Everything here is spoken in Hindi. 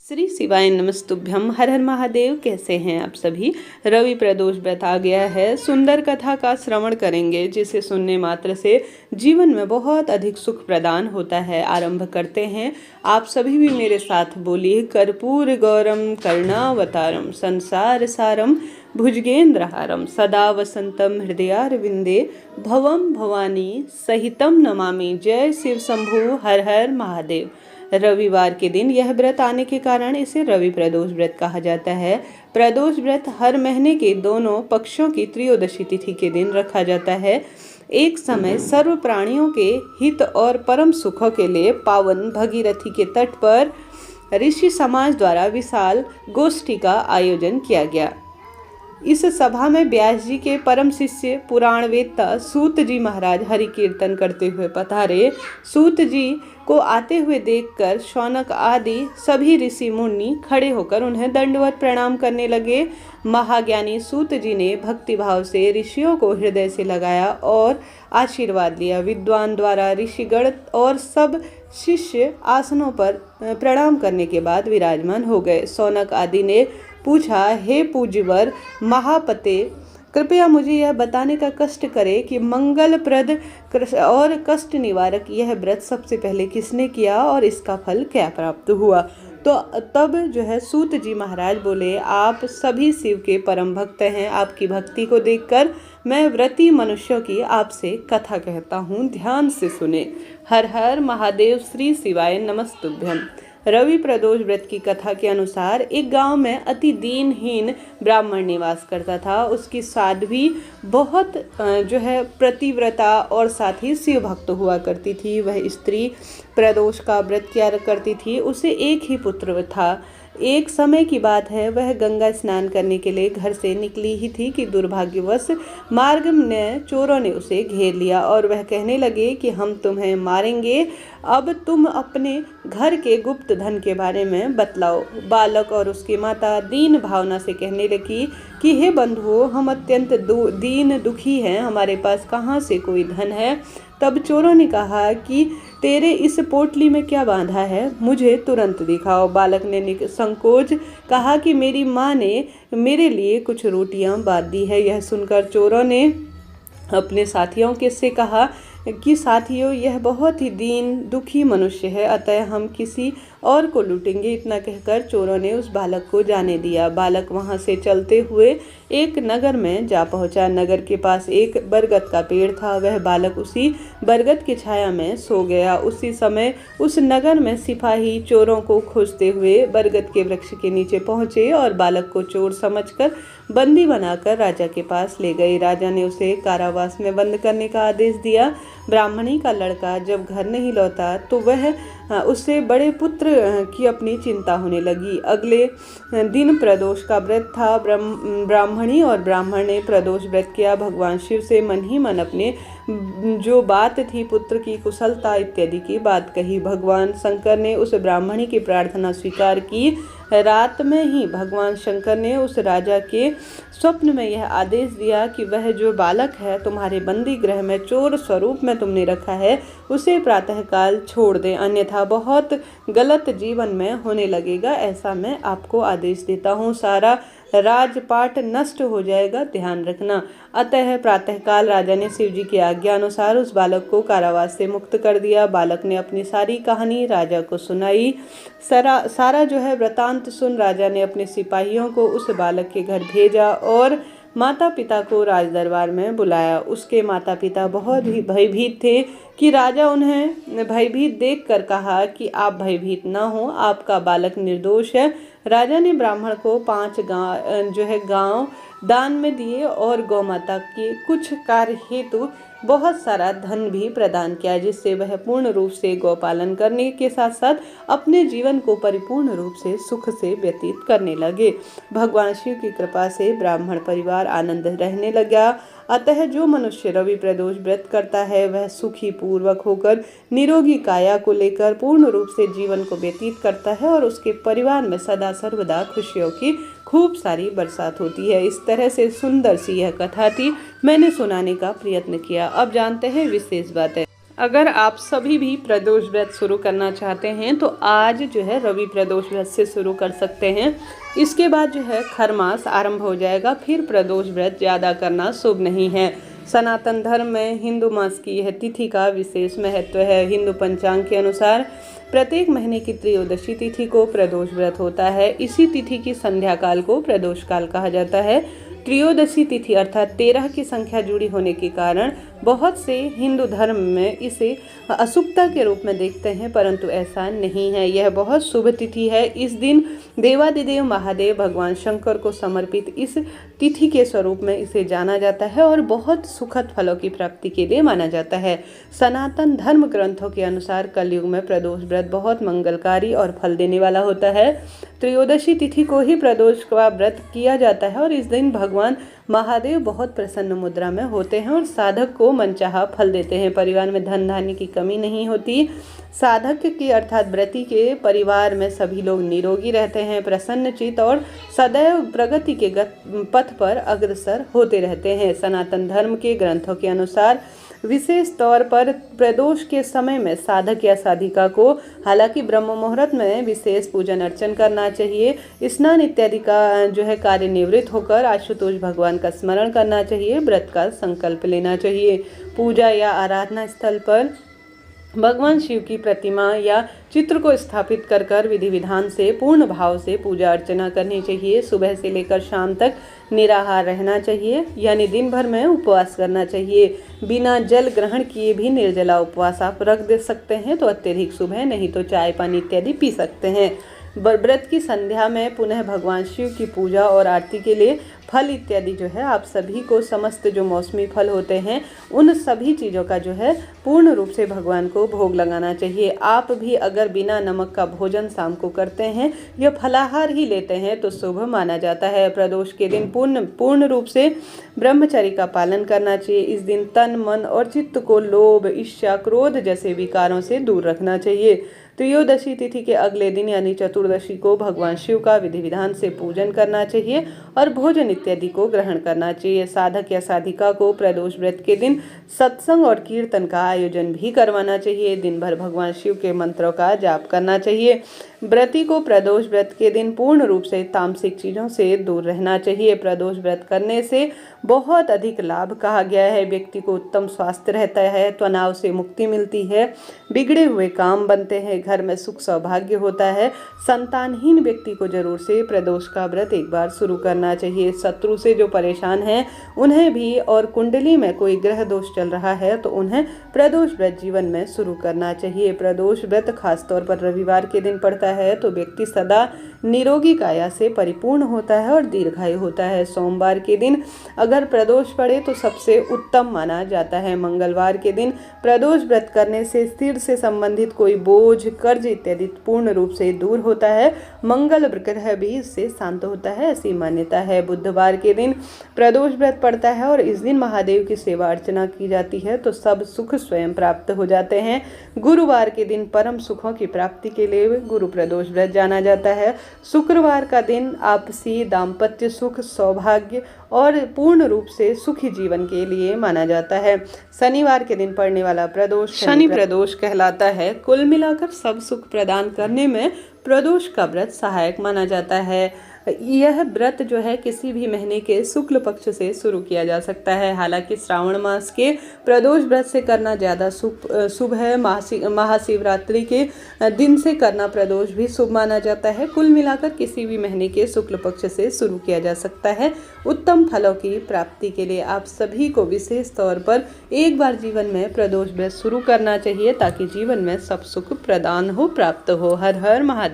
श्री शिवाय नमस्तुभ्यम। हर हर महादेव। कैसे हैं आप सभी। रवि प्रदोष व्रत आ गया है। सुंदर कथा का श्रवण करेंगे जिसे सुनने मात्र से जीवन में बहुत अधिक सुख प्रदान होता है। आरंभ करते हैं। आप सभी भी मेरे साथ बोलिए। कर्पूर गौरम करुणावतारम संसार सारम भुजगेंद्रहारम सदा वसंतम हृदयारविंदे भवम भवानी सहितम नमामि। जय शिव शंभु। हर हर महादेव। रविवार के दिन यह व्रत आने के कारण इसे रवि प्रदोष व्रत कहा जाता है। प्रदोष व्रत हर महीने के दोनों पक्षों की त्रयोदशी तिथि के दिन रखा जाता है। एक समय सर्व प्राणियों के हित और परम सुखों के लिए पावन भगीरथी के तट पर ऋषि समाज द्वारा विशाल गोष्ठी का आयोजन किया गया। इस सभा में व्यास जी के परम शिष्य पुराण वेत्ता सूत जी महाराज हरि कीर्तन करते हुए पधारे। सूत जी को आते हुए देखकर शौनक आदि सभी ऋषि मुनि खड़े होकर उन्हें दंडवत प्रणाम करने लगे। महाज्ञानी सूत जी ने भक्ति भाव से ऋषियों को हृदय से लगाया और आशीर्वाद लिया। विद्वान द्वारा ऋषिगण और सब शिष्य आसनों पर प्रणाम करने के बाद विराजमान हो गए। शौनक आदि ने पूछा, हे पूज्यवर महापते, कृपया मुझे यह बताने का कष्ट करें कि मंगलप्रद और कष्ट निवारक यह व्रत सबसे पहले किसने किया और इसका फल क्या प्राप्त हुआ। तो तब सूत जी महाराज बोले, आप सभी शिव के परम भक्त हैं। आपकी भक्ति को देखकर मैं व्रती मनुष्यों की आपसे कथा कहता हूँ, ध्यान से सुने। हर हर महादेव। श्री शिवाय नमस्तुभ्यम। रवि प्रदोष व्रत की कथा के अनुसार एक गांव में अति दीनहीन ब्राह्मण निवास करता था। उसकी साध्वी बहुत प्रतिव्रता और साथ ही शिव भक्त हुआ करती थी। वह स्त्री प्रदोष का व्रत किया करती थी। उसे एक ही पुत्र था। एक समय की बात है, वह गंगा स्नान करने के लिए घर से निकली ही थी कि दुर्भाग्यवश मार्ग में चोरों ने उसे घेर लिया और वह कहने लगे कि हम तुम्हें मारेंगे, अब तुम अपने घर के गुप्त धन के बारे में बतलाओ। बालक और उसकी माता दीन भावना से कहने लगी कि हे बंधुओं, हम अत्यंत दीन दुखी हैं, हमारे पास कहाँ से कोई धन है। तब चोरों ने कहा कि तेरे इस पोटली में क्या बांधा है, मुझे तुरंत दिखाओ। बालक ने संकोच कहा कि मेरी माँ ने मेरे लिए कुछ रोटियां बांध दी है। यह सुनकर चोरों ने अपने साथियों के से कहा कि साथियों, यह बहुत ही दीन दुखी मनुष्य है, अतः हम किसी और को लूटेंगे। इतना कहकर चोरों ने उस बालक को जाने दिया। बालक वहां से चलते हुए एक नगर में जा पहुंचा। नगर के पास एक बरगद का पेड़ था। वह बालक उसी बरगद की छाया में सो गया। उसी समय उस नगर में सिपाही चोरों को खोजते हुए बरगद के वृक्ष के नीचे पहुंचे और बालक को चोर समझकर बंदी बनाकर राजा के पास ले गए। राजा ने उसे कारावास में बंद करने का आदेश दिया। ब्राह्मणी का लड़का जब घर नहीं लौटा तो वह उससे बड़े पुत्र की अपनी चिंता होने लगी। अगले दिन प्रदोष का व्रत था। ब्राह्मणी और ब्राह्मण ने प्रदोष व्रत किया। भगवान शिव से मन ही मन अपने जो बात थी, पुत्र की कुशलता इत्यादि की बात कही। भगवान शंकर ने उस ब्राह्मणी की प्रार्थना स्वीकार की। रात में ही भगवान शंकर ने उस राजा के स्वप्न में यह आदेश दिया कि वह जो बालक है तुम्हारे बंदी गृह में चोर स्वरूप में तुमने रखा है, उसे प्रातःकाल छोड़ दें, अन्यथा बहुत गलत जीवन में होने लगेगा। ऐसा मैं आपको आदेश देता हूँ। सारा राजपाट नष्ट हो जाएगा, ध्यान रखना। अतः प्रातःकाल राजा ने शिव जी की आज्ञा अनुसार उस बालक को कारावास से मुक्त कर दिया। बालक ने अपनी सारी कहानी राजा को सुनाई। सारा वृतांत सुन राजा ने अपने सिपाहियों को उस बालक के घर भेजा और माता पिता को राज दरबार में बुलाया। उसके माता पिता बहुत ही भयभीत थे कि राजा उन्हें भयभीत देखकर कहा कि आप भयभीत ना हो, आपका बालक निर्दोष है। राजा ने ब्राह्मण को 5 गांव दान में दिए और गौ माता के कुछ कार्य हेतु बहुत सारा धन भी प्रदान किया, जिससे वह पूर्ण रूप से गौपालन करने के साथ साथ अपने जीवन को परिपूर्ण रूप से सुख से व्यतीत करने लगे। भगवान शिव की कृपा से ब्राह्मण परिवार आनंद रहने लगा। अतः जो मनुष्य रवि प्रदोष व्रत करता है वह सुखी पूर्वक होकर निरोगी काया को लेकर पूर्ण रूप से जीवन को व्यतीत करता है और उसके परिवार में सदा सर्वदा खुशियों की खूब सारी बरसात होती है। इस तरह से सुंदर सी यह कथा थी, मैंने सुनाने का प्रयत्न किया। अब जानते हैं विशेष बातें। अगर आप सभी भी प्रदोष व्रत शुरू करना चाहते हैं तो आज जो है रवि प्रदोष व्रत से शुरू कर सकते हैं। इसके बाद जो है खरमास आरंभ हो जाएगा। फिर प्रदोष व्रत ज़्यादा करना शुभ नहीं है। सनातन धर्म में हिंदू मास की यह तिथि का विशेष महत्व है। हिंदू पंचांग के अनुसार प्रत्येक महीने की त्रयोदशी तिथि को प्रदोष व्रत होता है। इसी तिथि की संध्या काल को प्रदोष काल कहा जाता है। त्रयोदशी तिथि अर्थात 13 की संख्या जुड़ी होने के कारण बहुत से हिंदू धर्म में इसे अशुभता के रूप में देखते हैं, परंतु ऐसा नहीं है। यह बहुत शुभ तिथि है। इस दिन देवादिदेव महादेव भगवान शंकर को समर्पित इस तिथि के स्वरूप में इसे जाना जाता है और बहुत सुखद फलों की प्राप्ति के लिए माना जाता है। सनातन धर्म ग्रंथों के अनुसार कलयुग में प्रदोष व्रत बहुत मंगलकारी और फल देने वाला होता है। त्रयोदशी तिथि को ही प्रदोष का व्रत किया जाता है और इस दिन भगवान महादेव बहुत प्रसन्न मुद्रा में होते हैं और साधक को मनचाहा फल देते हैं। परिवार में धन धान्य की कमी नहीं होती। साधक के अर्थात व्रती के परिवार में सभी लोग निरोगी रहते हैं, प्रसन्नचित और सदैव प्रगति के पथ पर अग्रसर होते रहते हैं। सनातन धर्म के ग्रंथों के अनुसार विशेष तौर पर प्रदोष के समय में साधक या साधिका को हालांकि ब्रह्म मुहूर्त में विशेष पूजन अर्चन करना चाहिए। स्नान इत्यादि का जो है कार्य निवृत्त होकर आशुतोष भगवान का स्मरण करना चाहिए। व्रत का संकल्प लेना चाहिए। पूजा या आराधना स्थल पर भगवान शिव की प्रतिमा या चित्र को स्थापित कर विधि विधान से पूर्ण भाव से पूजा अर्चना करनी चाहिए। सुबह से लेकर शाम तक निराहार रहना चाहिए, यानी दिन भर में उपवास करना चाहिए। बिना जल ग्रहण किए भी निर्जला उपवास आप रख दे सकते हैं तो अत्यधिक शुभ है, नहीं तो चाय पानी इत्यादि पी सकते हैं। व्रत की संध्या में पुनः भगवान शिव की पूजा और आरती के लिए फल इत्यादि जो है आप सभी को समस्त जो मौसमी फल होते हैं उन सभी चीज़ों का जो है पूर्ण रूप से भगवान को भोग लगाना चाहिए। आप भी अगर बिना नमक का भोजन शाम को करते हैं या फलाहार ही लेते हैं तो शुभ माना जाता है। प्रदोष के दिन पूर्ण रूप से ब्रह्मचर्य का पालन करना चाहिए। इस दिन तन मन और चित्त को लोभ ईर्ष्या क्रोध जैसे विकारों से दूर रखना चाहिए। त्रयोदशी तिथि के अगले दिन यानी चतुर्दशी को भगवान शिव का विधि विधान से पूजन करना चाहिए और भोजन इत्यादि को ग्रहण करना चाहिए। साधक या साधिका को प्रदोष व्रत के दिन सत्संग और कीर्तन का आयोजन भी करवाना चाहिए। दिन भर भगवान शिव के मंत्रों का जाप करना चाहिए। व्रती को प्रदोष व्रत के दिन पूर्ण रूप से तामसिक चीज़ों से दूर रहना चाहिए। प्रदोष व्रत करने से बहुत अधिक लाभ कहा गया है। व्यक्ति को उत्तम स्वास्थ्य रहता है, तनाव से मुक्ति मिलती है, बिगड़े हुए काम बनते हैं, घर में सुख सौभाग्य होता है। संतानहीन व्यक्ति को जरूर से प्रदोष का व्रत एक बार शुरू करना चाहिए। शत्रु से जो परेशान हैं उन्हें भी, और कुंडली में कोई ग्रह दोष चल रहा है तो उन्हें प्रदोष व्रत जीवन में शुरू करना चाहिए। प्रदोष व्रत खासतौर पर रविवार के दिन पड़ता है तो व्यक्ति सदा निरोगी काया से परिपूर्ण होता है और दीर्घायु होता है। सोमवार के दिन अगर प्रदोष पड़े तो सबसे उत्तम माना जाता है। मंगलवार के दिन प्रदोष व्रत करने से सिर से संबंधित कोई बोझ कर्ज इत्यादि पूर्ण रूप से दूर होता है। मंगल ग्रह भी इससे शांत होता है, ऐसी मान्यता है। बुधवार के दिन प्रदोष व्रत पड़ता है और इस दिन महादेव की सेवा अर्चना की जाती है तो सब सुख स्वयं प्राप्त हो जाते हैं। गुरुवार के दिन परम सुखों की प्राप्ति के लिए गुरु प्रदोष व्रत जाना जाता है। शुक्रवार का दिन आपसी दाम्पत्य सुख सौभाग्य और पूर्ण रूप से सुखी जीवन के लिए माना जाता है। शनिवार के दिन पड़ने वाला प्रदोष शनि प्रदोष कहलाता है। कुल मिलाकर सब सुख प्रदान करने में प्रदोष का व्रत सहायक माना जाता है। यह व्रत जो है किसी भी महीने के शुक्ल पक्ष से शुरू किया जा सकता है। हालांकि श्रावण मास के प्रदोष व्रत से करना ज़्यादा शुभ है। महाशिवरात्रि के दिन से करना प्रदोष भी शुभ माना जाता है। कुल मिलाकर किसी भी महीने के शुक्ल पक्ष से शुरू किया जा सकता है। उत्तम फलों की प्राप्ति के लिए आप सभी को विशेष तौर पर एक बार जीवन में प्रदोष व्रत शुरू करना चाहिए ताकि जीवन में सब सुख प्रदान हो प्राप्त हो। हर हर महादेव।